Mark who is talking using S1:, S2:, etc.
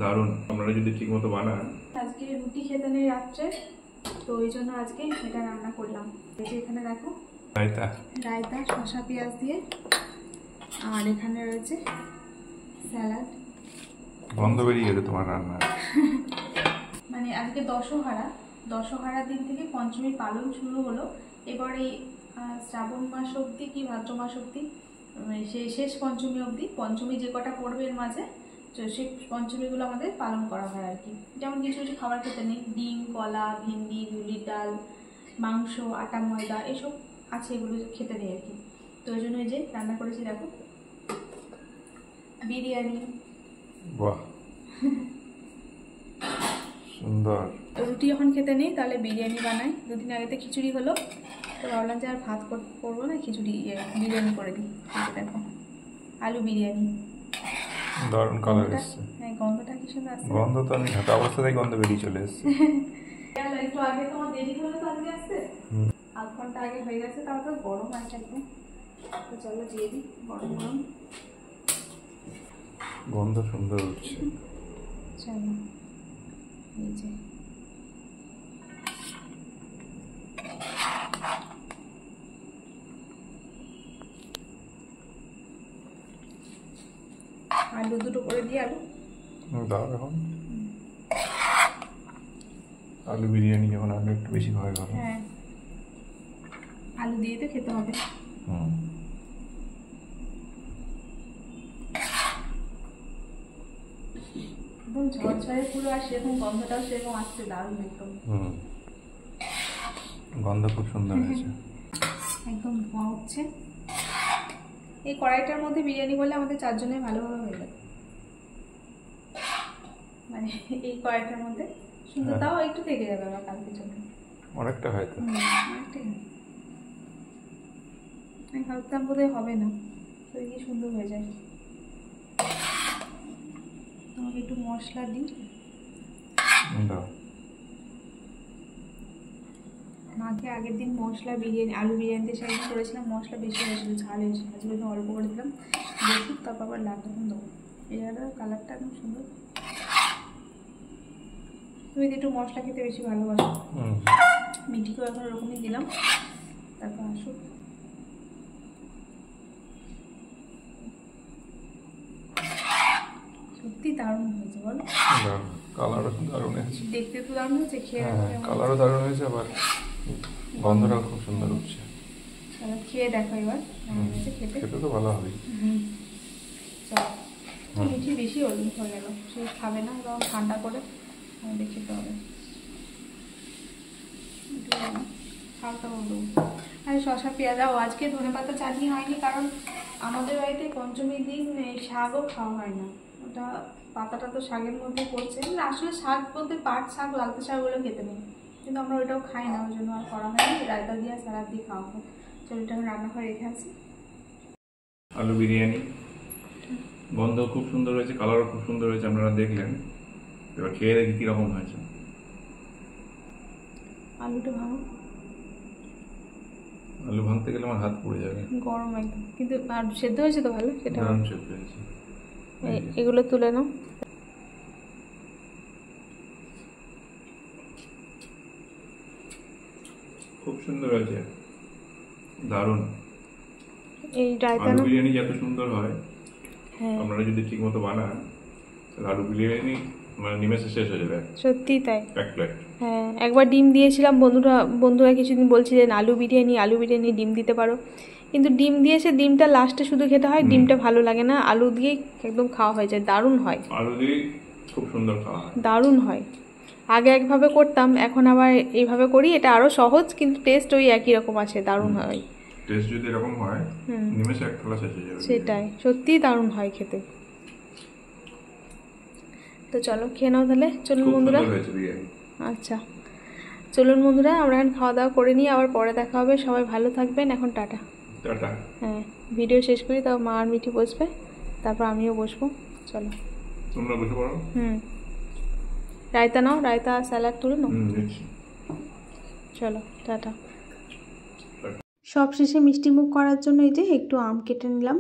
S1: দারুণ। আপনারা যদি ঠিকমতো বানান।
S2: আজকে রুটি খেতে নেই রাত্রে, তো ওই জন্য আজকে এটা রান্না করলাম। এই যে এখানে দেখো
S1: রায়তা,
S2: রায়তা শসা পেঁয়াজ দিয়ে, আর এখানে রয়েছে স্যালাড।
S1: গন্ধ বেরিয়ে গেছে তোমার রান্না।
S2: মানে আজকে দশহারা দিন থেকে পঞ্চমীর পালন শুরু হলো। এবার এই শ্রাবণ মাস অবধি কি ভাদ্র মাস অবধি, সেই শেষ পঞ্চমী অবধি, পঞ্চমী যে কটা পড়বে এর মাঝে, তো সেই পঞ্চমীগুলো আমাদের পালন করা হয় আর কি। যেমন কিছু কিছু খাবার খেতে নেই, ডিম, কলা, ভিন্ডি, বিউলির ডাল, মাংস, আটা ময়দা এসব আছে, এগুলো খেতে নেই আর কি। তো ওই জন্য যে রান্না করেছি দেখো বিরিয়ানি।
S1: বাহ, সুন্দর।
S2: রুটি যখন খেতে নেই তাহলে বিরিয়ানি বানাই। দুদিন আগেতে খিচুড়ি হলো, তো ভাবলাম যে আর ভাত করবো না, খিচুড়ি বিরিয়ানি করে দিই। দেখো আলু বিরিয়ানি,
S1: দারুণ কালার এসছে।
S2: হ্যাঁ, গন্ধটা কি সুন্দর আসছে।
S1: গন্ধ তো আমি ঢাকা অবস্থাতেই গন্ধ বেরিয়ে চলে এসছে।
S2: একটু আগে তোমার দেরি হলো তো আজকে আসতে, আধ ঘন্টা আগে হয়ে গেছে। তারপর গরম আছে একদম, তো চলো দিয়ে দিই। গরম গরম
S1: গন্ধ সুন্দর উঠছে।
S2: চলো এই যে আলু দুটো করে দিই। আলু
S1: দাও এখন। আলু বিরিয়ানি যখন আলু একটু বেশি হয় ভালো।
S2: হ্যাঁ, আলু দিয়ে তো খেতে হবে। একদম ঝরঝরে পুরো, আর সেরকম গন্ধটাও সেরকম আসছে, দারুণ একদম।
S1: গন্ধ খুব সুন্দর হয়েছে,
S2: একদম ধোঁয়া উঠছে। এই কড়াইটার মধ্যে বিরিয়ানি করলে আমাদের চারজনের ভালোভাবে হয়ে যাবে, মানে এই কড়াইটার মধ্যে সুন্দর। তাও একটু থেকে যাবে আমার কালকে জন্য,
S1: অনেকটা হয়তো।
S2: অনেকটাই। আমি ভাবতাম বোধহয় হবে না, তো কি সুন্দর হয়ে যায়। আমাকে একটু মশলা দিই। মাকে আগের দিন মশলা বিরিয়ানি, আলু বিরিয়ানিতে সেদিন করেছিলাম, মশলা বেশি হয়েছিল, ঝাল হয়েছিল। আজকে অল্প করে দিলাম, দেখুন তারপর আবার লাগবে তখন দেবো। এই জায়গাটা কালারটা একদম সুন্দর। তুমি একটু মশলা খেতে বেশি ভালোবাসো, মিঠিকেও এখন ওরকমই দিলাম। তারপর আসুক। সত্যি দারুণ হয়েছে বলো।
S1: কালারও দারুণ হয়েছে,
S2: দেখতে তো দারুণ হয়েছে, খেয়ে
S1: কালারও দারুণ হয়েছে, আবার গন্ধটাও খুব সুন্দর উঠছে।
S2: চলো খেয়ে দেখো এবার।
S1: খেতে তো ভালো হবেই।
S2: চলো, মিঠি বেশি হয়ে গেল, সে খাবে না, এবং ঠান্ডা করে আমাদের খেতে হবে। হালকা করে দেবো। আর শসা পেঁয়াজাও আজকে ধনেপাতা চাটনি হয়নি, কারণ আমাদের বাড়িতে পঞ্চমীর দিন শাকও খাওয়া হয় না। ওটা পাতাটা তো শাকের মধ্যে পড়ছে, আসলে শাক বলতে পাট শাক, লালতে শাক ওগুলো খেতে নেই, কিন্তু আমরা ওইটাও খাই না, ওই জন্য আর করা হয়নি। রায়তা দিয়ে স্যালাড দিয়ে খাওয়া হয়। চলো এটা আমি রান্নাঘরে রেখে আসি।
S1: আলু বিরিয়ানি, গন্ধ খুব সুন্দর হয়েছে, কালারও খুব সুন্দর হয়েছে, আপনারা দেখলেন। এবার খেয়ে দেখি কিরকম হয়েছে।
S2: আলুটা ভাঙো।
S1: আলু ভাঙতে গেলে আমার হাত পুড়ে যাবে,
S2: গরম একদম। কিন্তু আর সেদ্ধ হয়েছে তো ভালো, সেটা
S1: সেদ্ধ হয়েছে।
S2: এগুলো তুলে নাও।
S1: খুব সুন্দর হয়েছে, দারুণ।
S2: এই রায়তা
S1: আলু বিরিয়ানি যত সুন্দর হয়, আপনারা যদি ঠিকমতো বানান, তাহলে আলু বিরিয়ানি মানে নিমেষে শেষ হয়ে যাবে।
S2: সত্যি তাই,
S1: এক প্লেট।
S2: হ্যাঁ, একবার ডিম দিয়েছিলাম, বন্ধুরা কিছুদিন বলছিলেন আলু বিরিয়ানি ডিম দিতে পারো, কিন্তু ডিম দিয়েছে, ডিমটা লাস্টে শুধু খেতে হয়, ডিমটা ভালো লাগে না। আলু দিয়ে একদম খাওয়া হয়ে যায়, দারুণ হয়।
S1: আলু দিয়ে খুব সুন্দর খাওয়া হয়,
S2: দারুণ হয়। আগে একভাবে করতাম, এখন আবার এইভাবে করি, এটা আরো সহজ, কিন্তু টেস্ট ওই একই রকম আছে, দারুণ হয়।
S1: টেস্ট যদি এরকম হয়, নিমেষে এক থালা শেষ হয়ে যাবে।
S2: সেটাই, সত্যিই দারুণ হয় খেতে। তো চলো খেয়ে নাও তাহলে। চলুন বন্ধুরা। আচ্ছা চলুন বন্ধুরা, আমরা এখন খাওয়া দাওয়া করে নিই, আবার পরে দেখা হবে। সবাই ভালো থাকবেন, এখন টাটা।
S1: টাটা।
S2: হ্যাঁ, ভিডিও শেষ করি, তাও মা আর মিঠি বসবে, তারপর আমিও বসবো। চলো
S1: তোমরা বসে পড়ো।
S2: রায়তা নাও, রায়তা স্যালাড তুলে নাও। চলো টাটা। সব শেষে মিষ্টি মুখ করার জন্য এই যে একটু আম কেটে নিলাম।